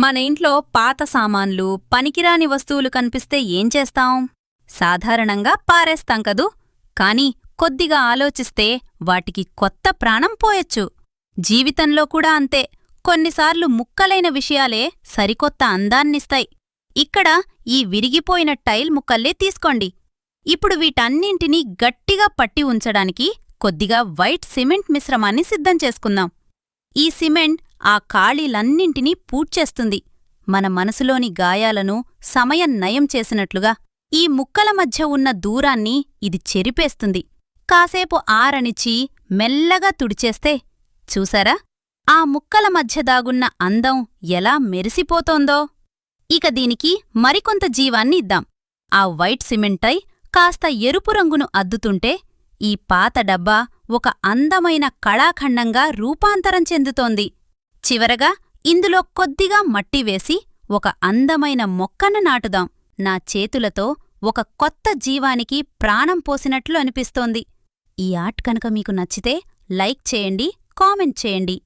మన ఇంట్లో పాత సామాన్లు, పనికిరాని వస్తువులు కనిపిస్తే ఏం చేస్తాం? సాధారణంగా పారేస్తాం కదూ. కాని కొద్దిగా ఆలోచిస్తే వాటికి కొత్త ప్రాణం పోయొచ్చు. జీవితంలో కూడా అంతే. కొన్నిసార్లు ముక్కలైన విషయాలే సరికొత్త అందాన్నిస్తాయి. ఇక్కడ ఈ విరిగిపోయిన టైల్ ముక్కల్లే తీసుకోండి. ఇప్పుడు వీటన్నింటినీ గట్టిగా పట్టి ఉంచడానికి కొద్దిగా వైట్ సిమెంట్ మిశ్రమాన్ని సిద్ధం చేసుకుందాం. ఈ సిమెంట్ ఆ ఖాళీలన్నింటినీ పూడ్చేస్తుంది. మన మనసులోని గాయాలను సమయం నయం చేసినట్లుగా ఈ ముక్కల మధ్య ఉన్న దూరాన్ని ఇది చెరిపేస్తుంది. కాసేపు ఆరనిచ్చి మెల్లగా తుడిచేస్తే చూసారా, ఆ ముక్కల మధ్య దాగున్న అందం ఎలా మెరిసిపోతోందో. ఇక దీనికి మరికొంత జీవాన్ని ఇద్దాం. ఆ వైట్ సిమెంటై కాస్త ఎరుపు రంగును అద్దుతుంటే ఈ పాత డబ్బా ఒక అందమైన కళాఖండంగా రూపాంతరం చెందుతోంది. చివరగా ఇందులో కొద్దిగా మట్టి వేసి ఒక అందమైన మొక్కను నాటుదాం. నా చేతులతో ఒక కొత్త జీవానికి ప్రాణం పోసినట్లు అనిపిస్తోంది. ఈ ఆర్ట్ కనుక మీకు నచ్చితే లైక్ చేయండి, కామెంట్ చేయండి.